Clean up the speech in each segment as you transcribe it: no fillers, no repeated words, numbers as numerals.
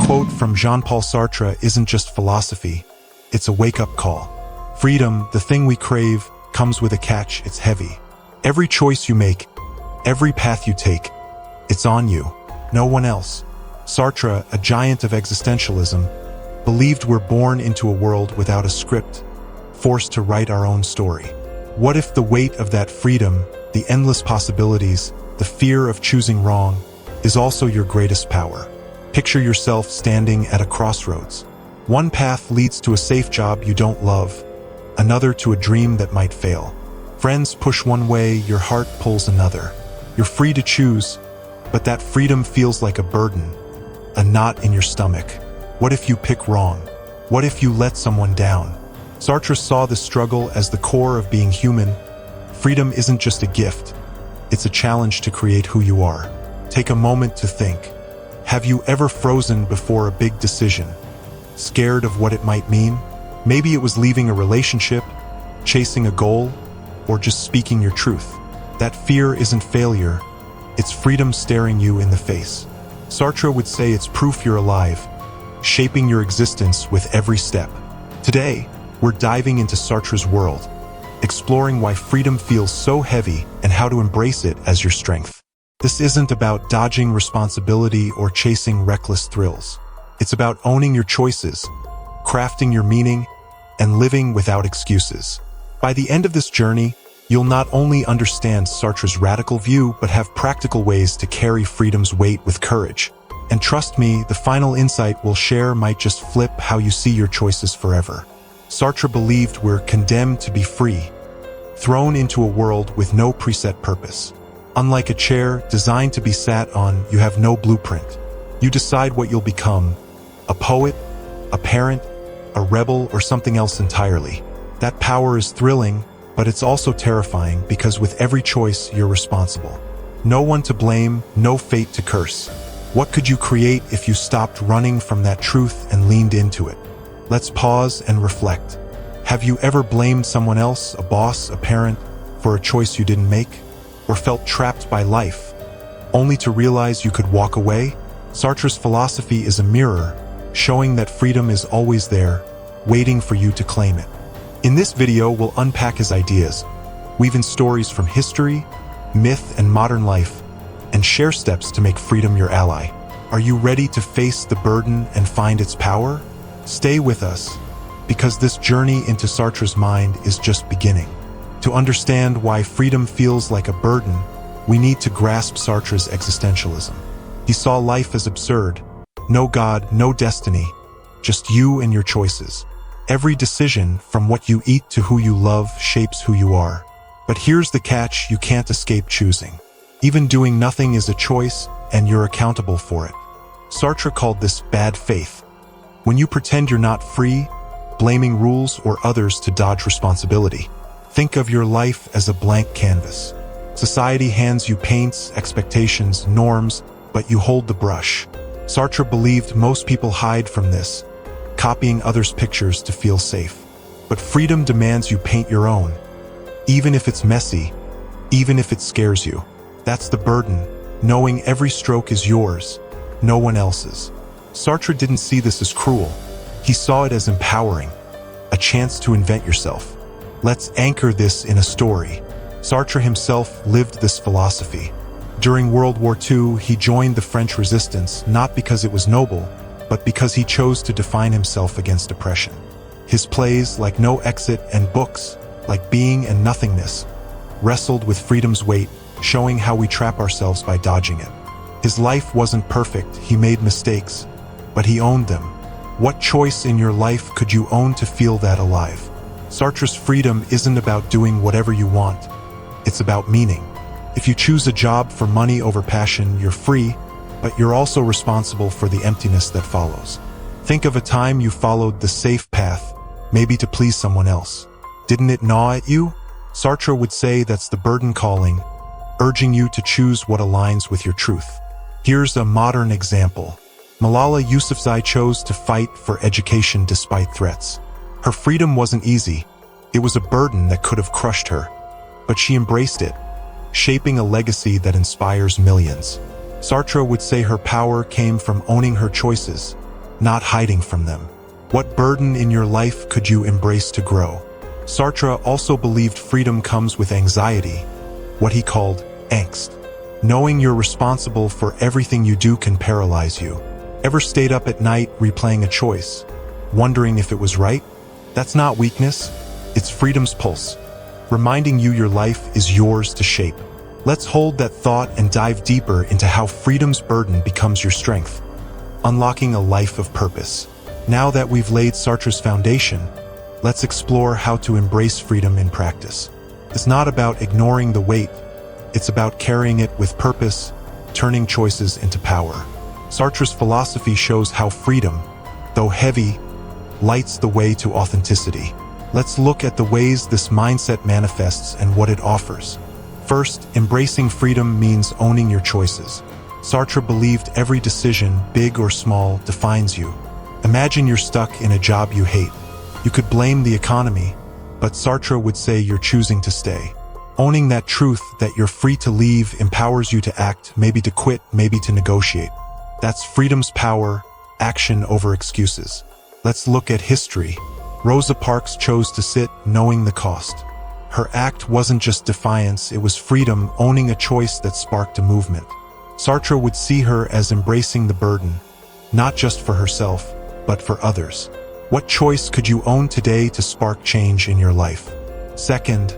quote from Jean-Paul Sartre isn't just philosophy, it's a wake-up call. Freedom, the thing we crave, comes with a catch. It's heavy. Every choice you make, every path you take, it's on you, no one else. Sartre, a giant of existentialism, believed we're born into a world without a script, forced to write our own story. What if the weight of that freedom, the endless possibilities, the fear of choosing wrong, is also your greatest power? Picture yourself standing at a crossroads. One path leads to a safe job you don't love, another to a dream that might fail. Friends push one way, your heart pulls another. You're free to choose, but that freedom feels like a burden, a knot in your stomach. What if you pick wrong? What if you let someone down? Sartre saw the struggle as the core of being human. Freedom isn't just a gift, it's a challenge to create who you are. Take a moment to think. Have you ever frozen before a big decision? Scared of what it might mean? Maybe it was leaving a relationship, chasing a goal, or just speaking your truth. That fear isn't failure, it's freedom staring you in the face. Sartre would say it's proof you're alive, shaping your existence with every step. Today, we're diving into Sartre's world, exploring why freedom feels so heavy and how to embrace it as your strength. This isn't about dodging responsibility or chasing reckless thrills. It's about owning your choices, crafting your meaning, and living without excuses. By the end of this journey, you'll not only understand Sartre's radical view, but have practical ways to carry freedom's weight with courage. And trust me, the final insight we'll share might just flip how you see your choices forever. Sartre believed we're condemned to be free, thrown into a world with no preset purpose. Unlike a chair designed to be sat on, you have no blueprint. You decide what you'll become: a poet, a parent, a rebel, or something else entirely. That power is thrilling, but it's also terrifying because with every choice, you're responsible. No one to blame, no fate to curse. What could you create if you stopped running from that truth and leaned into it? Let's pause and reflect. Have you ever blamed someone else, a boss, a parent, for a choice you didn't make? Or felt trapped by life, only to realize you could walk away? Sartre's philosophy is a mirror, showing that freedom is always there, waiting for you to claim it. In this video, we'll unpack his ideas, weave in stories from history, myth, and modern life, and share steps to make freedom your ally. Are you ready to face the burden and find its power? Stay with us, because this journey into Sartre's mind is just beginning. To understand why freedom feels like a burden, we need to grasp Sartre's existentialism. He saw life as absurd. No God, no destiny, just you and your choices. Every decision, from what you eat to who you love, shapes who you are. But here's the catch: you can't escape choosing. Even doing nothing is a choice, and you're accountable for it. Sartre called this bad faith. When you pretend you're not free, blaming rules or others to dodge responsibility. Think of your life as a blank canvas. Society hands you paints, expectations, norms, but you hold the brush. Sartre believed most people hide from this, copying others' pictures to feel safe. But freedom demands you paint your own, even if it's messy, even if it scares you. That's the burden, knowing every stroke is yours, no one else's. Sartre didn't see this as cruel. He saw it as empowering, a chance to invent yourself. Let's anchor this in a story. Sartre himself lived this philosophy. During World War II, he joined the French resistance, not because it was noble, but because he chose to define himself against oppression. His plays, like No Exit, and books, like Being and Nothingness, wrestled with freedom's weight, showing how we trap ourselves by dodging it. His life wasn't perfect, he made mistakes, but he owned them. What choice in your life could you own to feel that alive? Sartre's freedom isn't about doing whatever you want. It's about meaning. If you choose a job for money over passion, you're free, but you're also responsible for the emptiness that follows. Think of a time you followed the safe path, maybe to please someone else. Didn't it gnaw at you? Sartre would say that's the burden calling, urging you to choose what aligns with your truth. Here's a modern example. Malala Yousafzai chose to fight for education despite threats. Her freedom wasn't easy. It was a burden that could have crushed her. But she embraced it, shaping a legacy that inspires millions. Sartre would say her power came from owning her choices, not hiding from them. What burden in your life could you embrace to grow? Sartre also believed freedom comes with anxiety, what he called angst. Knowing you're responsible for everything you do can paralyze you. Ever stayed up at night replaying a choice, wondering if it was right? That's not weakness, it's freedom's pulse, reminding you your life is yours to shape. Let's hold that thought and dive deeper into how freedom's burden becomes your strength, unlocking a life of purpose. Now that we've laid Sartre's foundation, let's explore how to embrace freedom in practice. It's not about ignoring the weight, it's about carrying it with purpose, turning choices into power. Sartre's philosophy shows how freedom, though heavy, lights the way to authenticity. Let's look at the ways this mindset manifests and what it offers. First, embracing freedom means owning your choices. Sartre believed every decision, big or small, defines you. Imagine you're stuck in a job you hate. You could blame the economy, but Sartre would say you're choosing to stay. Owning that truth that you're free to leave empowers you to act, maybe to quit, maybe to negotiate. That's freedom's power, action over excuses. Let's look at history. Rosa Parks chose to sit, knowing the cost. Her act wasn't just defiance, it was freedom, owning a choice that sparked a movement. Sartre would see her as embracing the burden, not just for herself, but for others. What choice could you own today to spark change in your life? Second,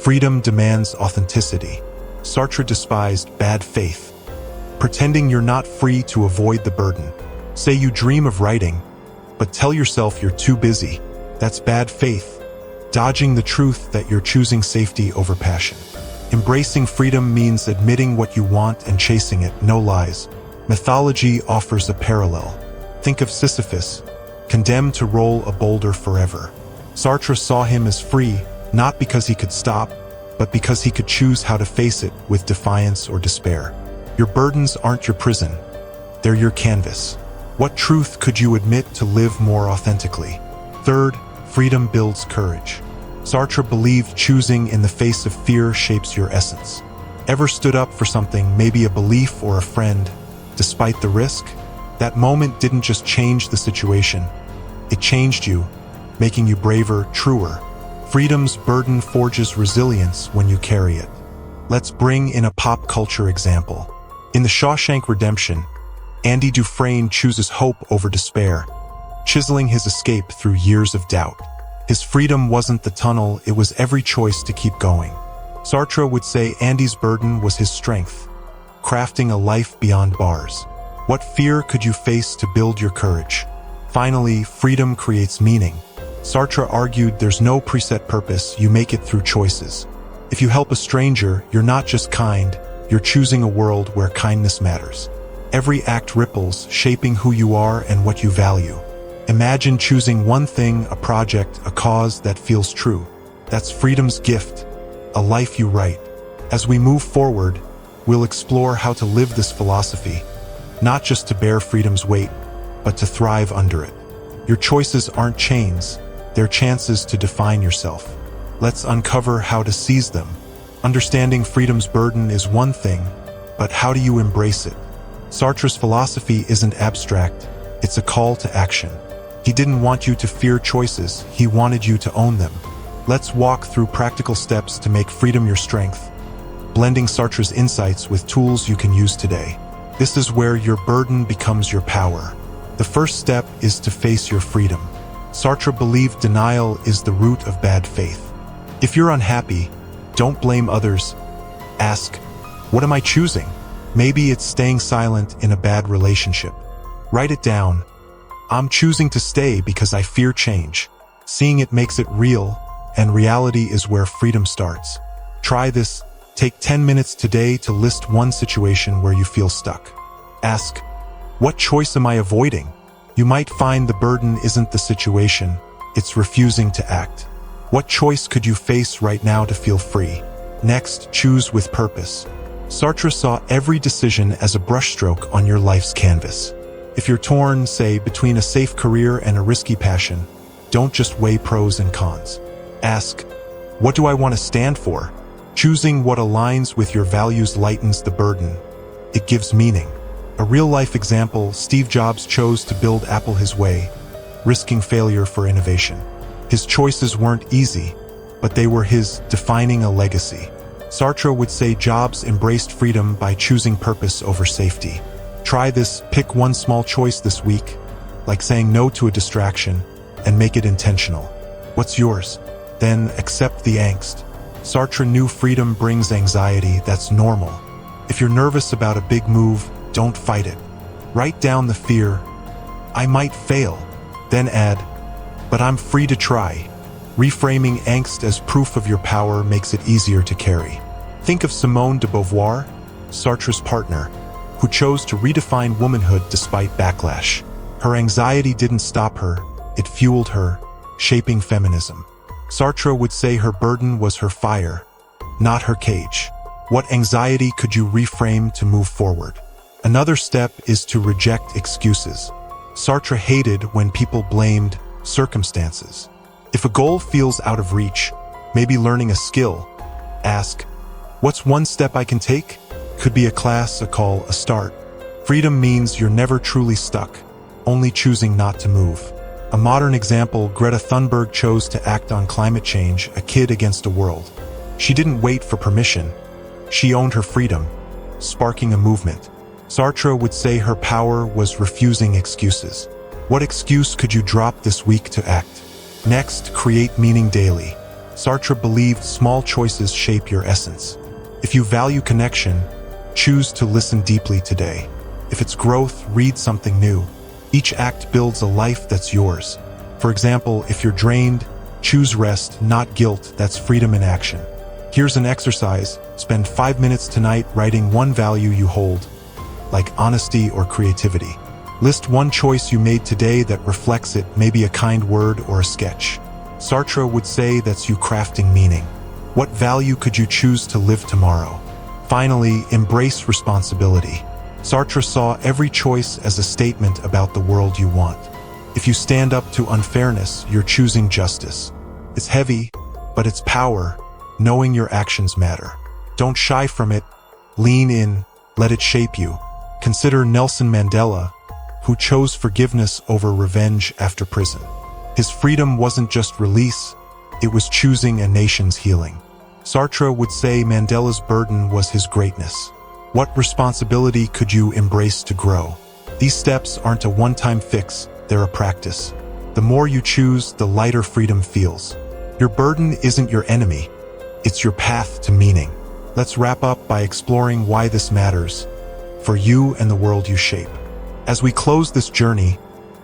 freedom demands authenticity. Sartre despised bad faith. Pretending you're not free to avoid the burden. Say you dream of writing, but tell yourself you're too busy. That's bad faith, dodging the truth that you're choosing safety over passion. Embracing freedom means admitting what you want and chasing it, no lies. Mythology offers a parallel. Think of Sisyphus, condemned to roll a boulder forever. Sartre saw him as free, not because he could stop, but because he could choose how to face it with defiance or despair. Your burdens aren't your prison, they're your canvas. What truth could you admit to live more authentically? Third, freedom builds courage. Sartre believed choosing in the face of fear shapes your essence. Ever stood up for something, maybe a belief or a friend, despite the risk? That moment didn't just change the situation, it changed you, making you braver, truer. Freedom's burden forges resilience when you carry it. Let's bring in a pop culture example. In The Shawshank Redemption, Andy Dufresne chooses hope over despair, chiseling his escape through years of doubt. His freedom wasn't the tunnel, it was every choice to keep going. Sartre would say Andy's burden was his strength, crafting a life beyond bars. What fear could you face to build your courage? Finally, freedom creates meaning. Sartre argued there's no preset purpose, you make it through choices. If you help a stranger, you're not just kind, you're choosing a world where kindness matters. Every act ripples, shaping who you are and what you value. Imagine choosing one thing, a project, a cause that feels true. That's freedom's gift, a life you write. As we move forward, we'll explore how to live this philosophy, not just to bear freedom's weight, but to thrive under it. Your choices aren't chains, they're chances to define yourself. Let's uncover how to seize them. Understanding freedom's burden is one thing, but how do you embrace it? Sartre's philosophy isn't abstract, it's a call to action. He didn't want you to fear choices, he wanted you to own them. Let's walk through practical steps to make freedom your strength, blending Sartre's insights with tools you can use today. This is where your burden becomes your power. The first step is to face your freedom. Sartre believed denial is the root of bad faith. If you're unhappy, don't blame others. Ask, what am I choosing? Maybe it's staying silent in a bad relationship. Write it down. I'm choosing to stay because I fear change. Seeing it makes it real, and reality is where freedom starts. Try this. Take 10 minutes today to list one situation where you feel stuck. Ask, what choice am I avoiding? You might find the burden isn't the situation, it's refusing to act. What choice could you face right now to feel free? Next, choose with purpose. Sartre saw every decision as a brushstroke on your life's canvas. If you're torn, say, between a safe career and a risky passion, don't just weigh pros and cons. Ask, what do I want to stand for? Choosing what aligns with your values lightens the burden. It gives meaning. A real-life example, Steve Jobs chose to build Apple his way, risking failure for innovation. His choices weren't easy, but they were his, defining a legacy. Sartre would say Jobs embraced freedom by choosing purpose over safety. Try this, pick one small choice this week, like saying no to a distraction, and make it intentional. What's yours? Then accept the angst. Sartre knew freedom brings anxiety, that's normal. If you're nervous about a big move, don't fight it. Write down the fear. I might fail. Then add, but I'm free to try. Reframing angst as proof of your power makes it easier to carry. Think of Simone de Beauvoir, Sartre's partner, who chose to redefine womanhood despite backlash. Her anxiety didn't stop her, it fueled her, shaping feminism. Sartre would say her burden was her fire, not her cage. What anxiety could you reframe to move forward? Another step is to reject excuses. Sartre hated when people blamed circumstances. If a goal feels out of reach, maybe learning a skill, ask, what's one step I can take? Could be a class, a call, a start. Freedom means you're never truly stuck, only choosing not to move. A modern example, Greta Thunberg chose to act on climate change, a kid against a world. She didn't wait for permission. She owned her freedom, sparking a movement. Sartre would say her power was refusing excuses. What excuse could you drop this week to act? Next, create meaning daily. Sartre believed small choices shape your essence. If you value connection, choose to listen deeply today. If it's growth, read something new. Each act builds a life that's yours. For example, if you're drained, choose rest, not guilt. That's freedom in action. Here's an exercise. Spend 5 minutes tonight writing one value you hold, like honesty or creativity. List one choice you made today that reflects it, maybe a kind word or a sketch. Sartre would say that's you crafting meaning. What value could you choose to live tomorrow? Finally, embrace responsibility. Sartre saw every choice as a statement about the world you want. If you stand up to unfairness, you're choosing justice. It's heavy, but it's power, knowing your actions matter. Don't shy from it, lean in, let it shape you. Consider Nelson Mandela, who chose forgiveness over revenge after prison. His freedom wasn't just release, it was choosing a nation's healing. Sartre would say Mandela's burden was his greatness. What responsibility could you embrace to grow? These steps aren't a one-time fix, they're a practice. The more you choose, the lighter freedom feels. Your burden isn't your enemy, it's your path to meaning. Let's wrap up by exploring why this matters for you and the world you shape. As we close this journey,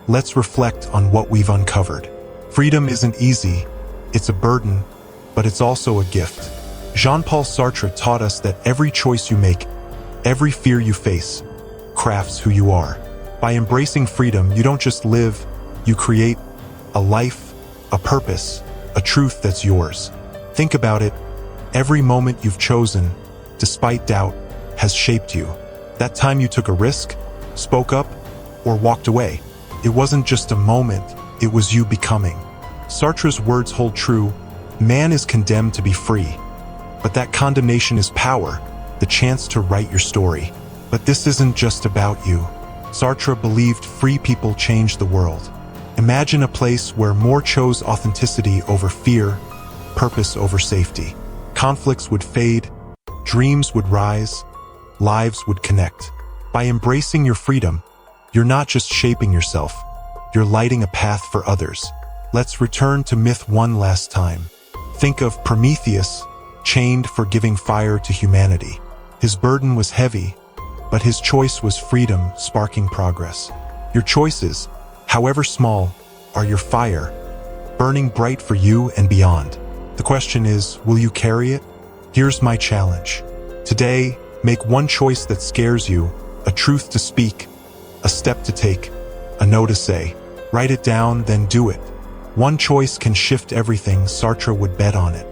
let's reflect on what we've uncovered. Freedom isn't easy, it's a burden, but it's also a gift. Jean-Paul Sartre taught us that every choice you make, every fear you face, crafts who you are. By embracing freedom, you don't just live, you create a life, a purpose, a truth that's yours. Think about it. Every moment you've chosen, despite doubt, has shaped you. That time you took a risk, spoke up, or walked away. It wasn't just a moment, it was you becoming. Sartre's words hold true. Man is condemned to be free. But that condemnation is power, the chance to write your story. But this isn't just about you. Sartre believed free people change the world. Imagine a place where more chose authenticity over fear, purpose over safety. Conflicts would fade, dreams would rise, lives would connect. By embracing your freedom, you're not just shaping yourself, you're lighting a path for others. Let's return to myth one last time. Think of Prometheus, chained for giving fire to humanity. His burden was heavy, but his choice was freedom, sparking progress. Your choices, however small, are your fire, burning bright for you and beyond. The question is, will you carry it? Here's my challenge. Today, make one choice that scares you, a truth to speak, a step to take, a no to say. Write it down, then do it. One choice can shift everything. Sartre would bet on it.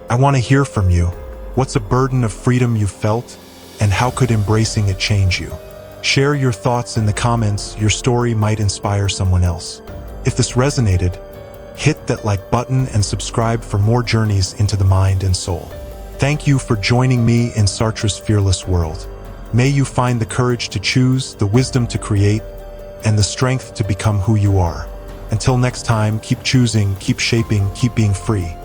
I want to hear from you. What's a burden of freedom you felt, and how could embracing it change you? Share your thoughts in the comments. Your story might inspire someone else. If this resonated, hit that like button and subscribe for more journeys into the mind and soul. Thank you for joining me in Sartre's fearless world. May you find the courage to choose, the wisdom to create, and the strength to become who you are. Until next time, keep choosing, keep shaping, keep being free.